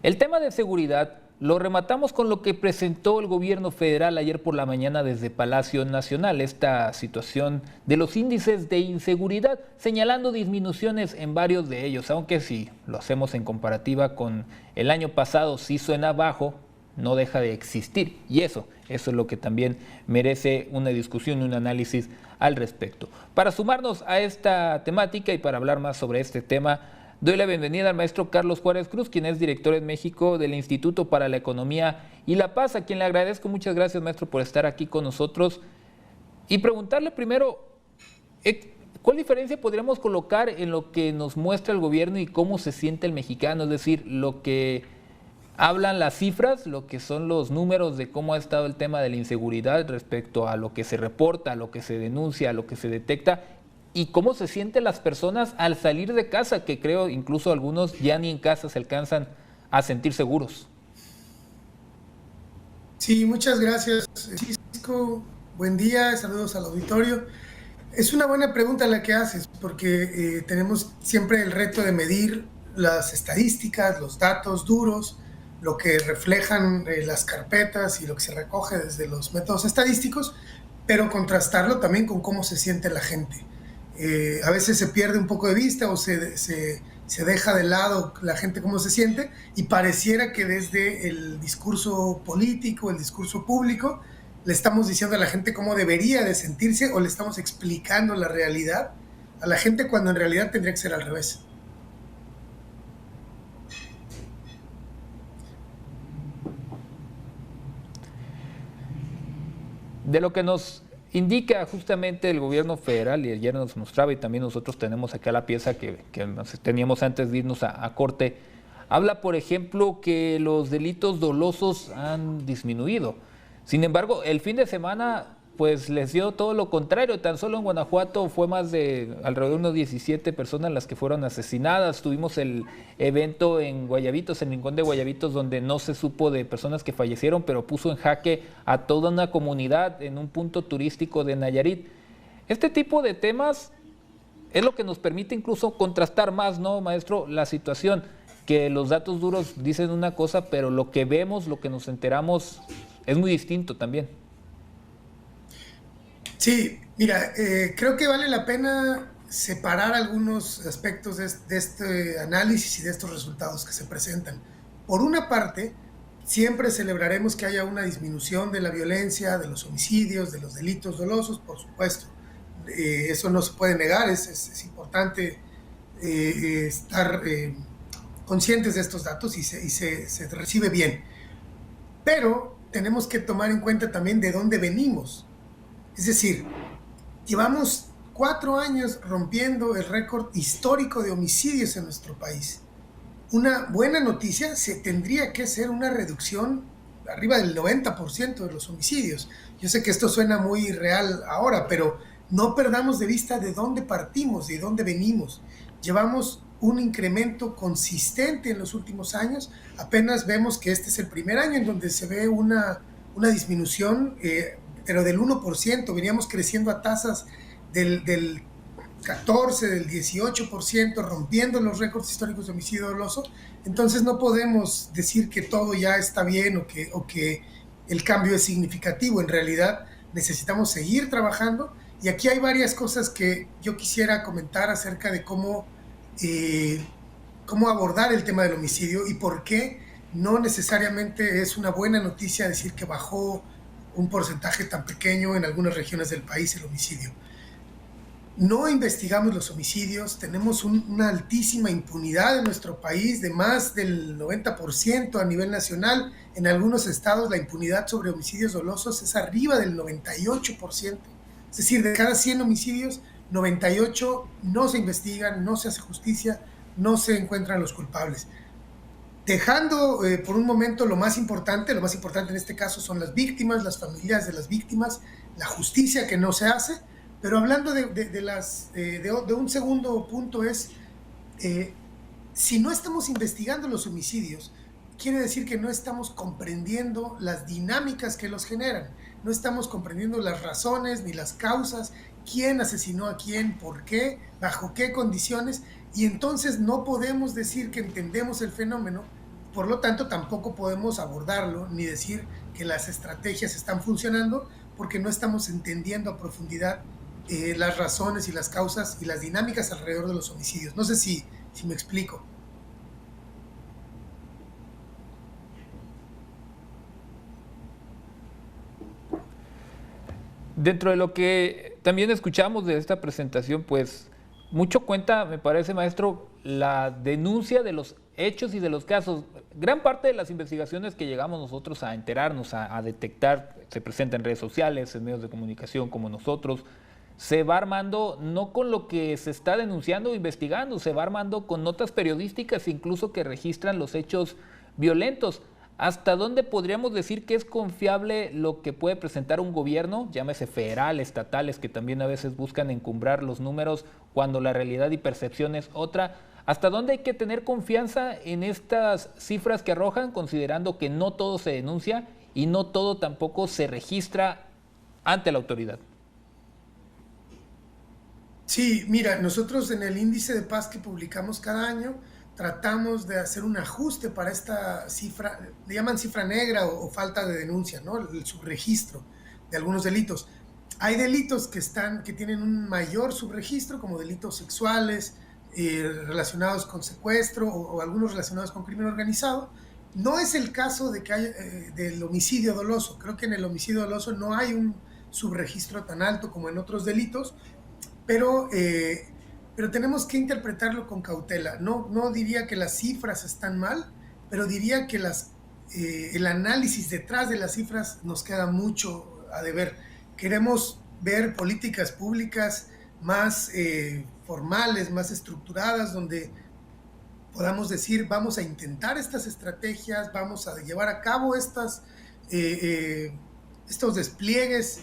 El tema de seguridad lo rematamos con lo que presentó el gobierno federal ayer por la mañana desde Palacio Nacional, esta situación de los índices de inseguridad, señalando disminuciones en varios de ellos, aunque si lo hacemos en comparativa con el año pasado, sí suena bajo, no deja de existir, y eso es lo que también merece una discusión y un análisis al respecto. Para sumarnos a esta temática y para hablar más sobre este tema, doy la bienvenida al maestro Carlos Juárez Cruz, quien es director en México del Instituto para la Economía y la Paz, a quien le agradezco. Muchas gracias, maestro, por estar aquí con nosotros. Y preguntarle primero, ¿cuál diferencia podríamos colocar en lo que nos muestra el gobierno y cómo se siente el mexicano? Es decir, lo que hablan las cifras, lo que son los números de cómo ha estado el tema de la inseguridad respecto a lo que se reporta, a lo que se denuncia, a lo que se detecta, y cómo se sienten las personas al salir de casa, que creo incluso algunos ya ni en casa se alcanzan a sentir seguros. Sí, muchas gracias, Francisco. Buen día, saludos al auditorio. Es una buena pregunta la que haces, porque tenemos siempre el reto de medir las estadísticas, los datos duros, lo que reflejan las carpetas y lo que se recoge desde los métodos estadísticos, pero contrastarlo también con cómo se siente la gente. A veces se pierde un poco de vista o se deja de lado la gente cómo se siente, y pareciera que desde el discurso político, el discurso público, le estamos diciendo a la gente cómo debería de sentirse o le estamos explicando la realidad a la gente, cuando en realidad tendría que ser al revés. De lo que nos indica justamente el gobierno federal, y ayer nos mostraba, y también nosotros tenemos acá la pieza que teníamos antes de irnos a corte, habla, por ejemplo, que los delitos dolosos han disminuido. Sin embargo, el fin de semana pues les dio todo lo contrario. Tan solo en Guanajuato fue más de alrededor de unos 17 personas las que fueron asesinadas. Tuvimos el evento en Guayabitos, en Rincón de Guayabitos, donde no se supo de personas que fallecieron, pero puso en jaque a toda una comunidad en un punto turístico de Nayarit. Este tipo de temas es lo que nos permite incluso contrastar más, ¿no, maestro? La situación, que los datos duros dicen una cosa, pero lo que vemos, lo que nos enteramos, es muy distinto también. Sí, mira, creo que vale la pena separar algunos aspectos de este análisis y de estos resultados que se presentan. Por una parte, siempre celebraremos que haya una disminución de la violencia, de los homicidios, de los delitos dolosos, por supuesto. Eso no se puede negar, es importante estar conscientes de estos datos y se recibe bien. Pero tenemos que tomar en cuenta también de dónde venimos. Es decir, llevamos 4 años rompiendo el récord histórico de homicidios en nuestro país. Una buena noticia tendría que ser una reducción arriba del 90% de los homicidios. Yo sé que esto suena muy real ahora, pero no perdamos de vista de dónde partimos, de dónde venimos. Llevamos un incremento consistente en los últimos años. Apenas vemos que este es el primer año en donde se ve una disminución, pero del 1%, veníamos creciendo a tasas del 14, del 18%, rompiendo los récords históricos de homicidio doloso. Entonces no podemos decir que todo ya está bien o que el cambio es significativo. En realidad necesitamos seguir trabajando, y aquí hay varias cosas que yo quisiera comentar acerca de cómo abordar el tema del homicidio y por qué no necesariamente es una buena noticia decir que bajó un porcentaje tan pequeño en algunas regiones del país el homicidio. No investigamos los homicidios, tenemos una altísima impunidad en nuestro país de más del 90% a nivel nacional. En algunos estados la impunidad sobre homicidios dolosos es arriba del 98%. Es decir, de cada 100 homicidios, 98 no se investigan, no se hace justicia, no se encuentran los culpables. Dejando por un momento lo más importante en este caso son las víctimas, las familias de las víctimas, la justicia que no se hace, pero hablando de un segundo punto es, si no estamos investigando los homicidios, quiere decir que no estamos comprendiendo las dinámicas que los generan, no estamos comprendiendo las razones ni las causas, quién asesinó a quién, por qué, bajo qué condiciones, y entonces no podemos decir que entendemos el fenómeno por lo tanto tampoco podemos abordarlo ni decir que las estrategias están funcionando porque no estamos entendiendo a profundidad las razones y las causas y las dinámicas alrededor de los homicidios. No sé si me explico. Dentro de lo que también escuchamos de esta presentación, pues mucho cuenta, me parece, maestro, la denuncia de los hechos y de los casos. Gran parte de las investigaciones que llegamos nosotros a enterarnos, a detectar, se presenta en redes sociales, en medios de comunicación como nosotros, se va armando no con lo que se está denunciando o investigando, se va armando con notas periodísticas incluso que registran los hechos violentos. ¿Hasta dónde podríamos decir que es confiable lo que puede presentar un gobierno, llámese federal, estatales, que también a veces buscan encumbrar los números cuando la realidad y percepción es otra? ¿Hasta dónde hay que tener confianza en estas cifras que arrojan, considerando que no todo se denuncia y no todo tampoco se registra ante la autoridad? Sí, mira, nosotros en el índice de paz que publicamos cada año tratamos de hacer un ajuste para esta cifra, le llaman cifra negra o falta de denuncia, ¿no? El subregistro de algunos delitos. Hay delitos que tienen un mayor subregistro, como delitos sexuales, relacionados con secuestro o algunos relacionados con crimen organizado. No es el caso de que haya, del homicidio doloso. Creo que en el homicidio doloso no hay un subregistro tan alto como en otros delitos, pero, pero tenemos que interpretarlo con cautela. No diría que las cifras están mal, pero diría que el análisis detrás de las cifras nos queda mucho a deber. Queremos ver políticas públicas más formales, más estructuradas, donde podamos decir, vamos a intentar estas estrategias, vamos a llevar a cabo estos despliegues,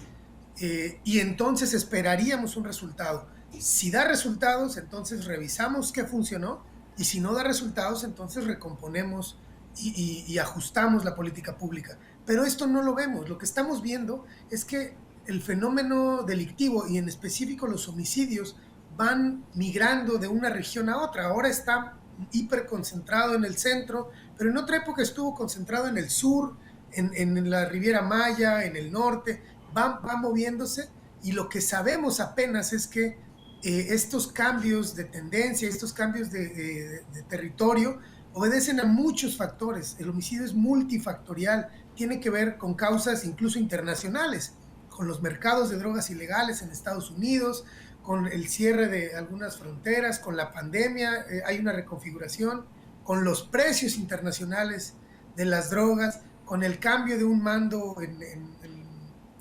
y entonces esperaríamos un resultado. Si da resultados, entonces revisamos qué funcionó, y si no da resultados, entonces recomponemos y ajustamos la política pública. Pero esto no lo vemos. Lo que estamos viendo es que el fenómeno delictivo, y en específico los homicidios, van migrando de una región a otra. Ahora está hiperconcentrado en el centro, pero en otra época estuvo concentrado en el sur, en la Riviera Maya, en el norte. Va moviéndose, y lo que sabemos apenas es que estos cambios de tendencia, estos cambios de territorio, obedecen a muchos factores. El homicidio es multifactorial, tiene que ver con causas incluso internacionales, con los mercados de drogas ilegales en Estados Unidos, con el cierre de algunas fronteras, con la pandemia, hay una reconfiguración, con los precios internacionales de las drogas, con el cambio de un mando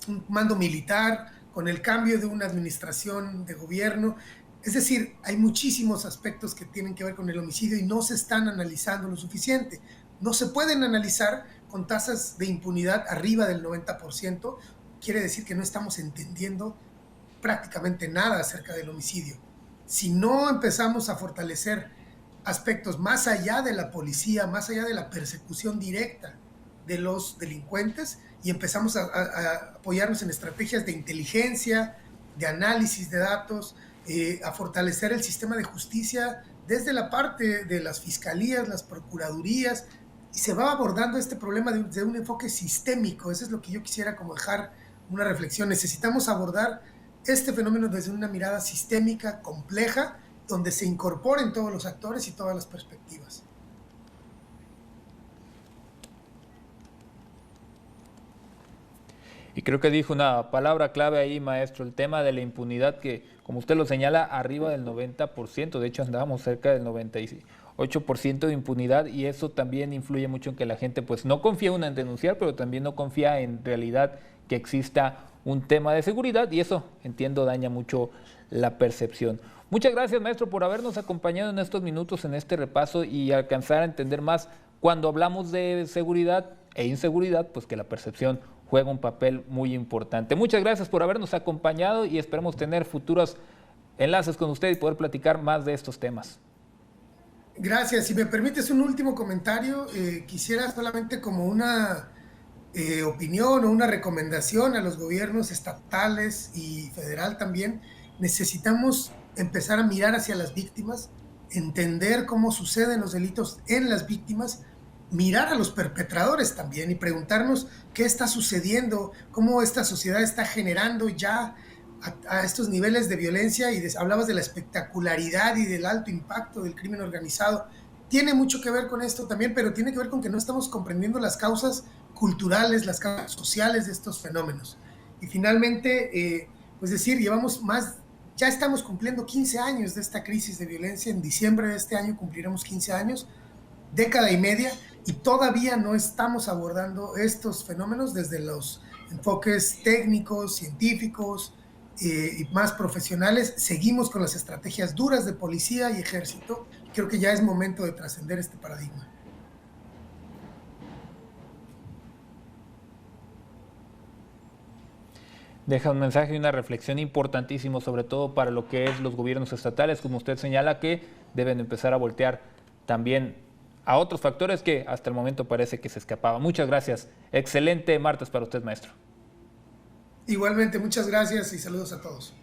un mando militar, con el cambio de una administración de gobierno. Es decir, hay muchísimos aspectos que tienen que ver con el homicidio y no se están analizando lo suficiente. No se pueden analizar con tasas de impunidad arriba del 90%. Quiere decir que no estamos entendiendo prácticamente nada acerca del homicidio. Si no empezamos a fortalecer aspectos más allá de la policía, más allá de la persecución directa de los delincuentes, y empezamos a apoyarnos en estrategias de inteligencia, de análisis de datos, a fortalecer el sistema de justicia desde la parte de las fiscalías, las procuradurías, y se va abordando este problema de un enfoque sistémico. Eso es lo que yo quisiera como dejar una reflexión. Necesitamos abordar este fenómeno desde una mirada sistémica, compleja, donde se incorporen todos los actores y todas las perspectivas. Y creo que dijo una palabra clave ahí, maestro, el tema de la impunidad, que como usted lo señala, arriba del 90%, de hecho andábamos cerca del 98% de impunidad, y eso también influye mucho en que la gente pues no confía en denunciar, pero también no confía en realidad que exista un tema de seguridad, y eso, entiendo, daña mucho la percepción. Muchas gracias, maestro, por habernos acompañado en estos minutos en este repaso y alcanzar a entender más cuando hablamos de seguridad e inseguridad, pues que la percepción juega un papel muy importante. Muchas gracias por habernos acompañado y esperemos tener futuros enlaces con usted y poder platicar más de estos temas. Gracias. Si me permites un último comentario, quisiera solamente como una opinión o una recomendación a los gobiernos estatales y federal también. Necesitamos empezar a mirar hacia las víctimas, entender cómo suceden los delitos en las víctimas, mirar a los perpetradores también y preguntarnos qué está sucediendo, cómo esta sociedad está generando ya a estos niveles de violencia y hablabas de la espectacularidad y del alto impacto del crimen organizado. Tiene mucho que ver con esto también, pero tiene que ver con que no estamos comprendiendo las causas culturales, las causas sociales de estos fenómenos. Y finalmente, pues decir, ya estamos cumpliendo 15 años de esta crisis de violencia. En diciembre de este año cumpliremos 15 años, década y media, y todavía no estamos abordando estos fenómenos desde los enfoques técnicos, científicos y más profesionales. Seguimos con las estrategias duras de policía y ejército. Creo que ya es momento de trascender este paradigma. Deja un mensaje y una reflexión importantísimo, sobre todo para lo que es los gobiernos estatales, como usted señala, que deben empezar a voltear también a otros factores que hasta el momento parece que se escapaban. Muchas gracias. Excelente martes para usted, maestro. Igualmente, muchas gracias y saludos a todos.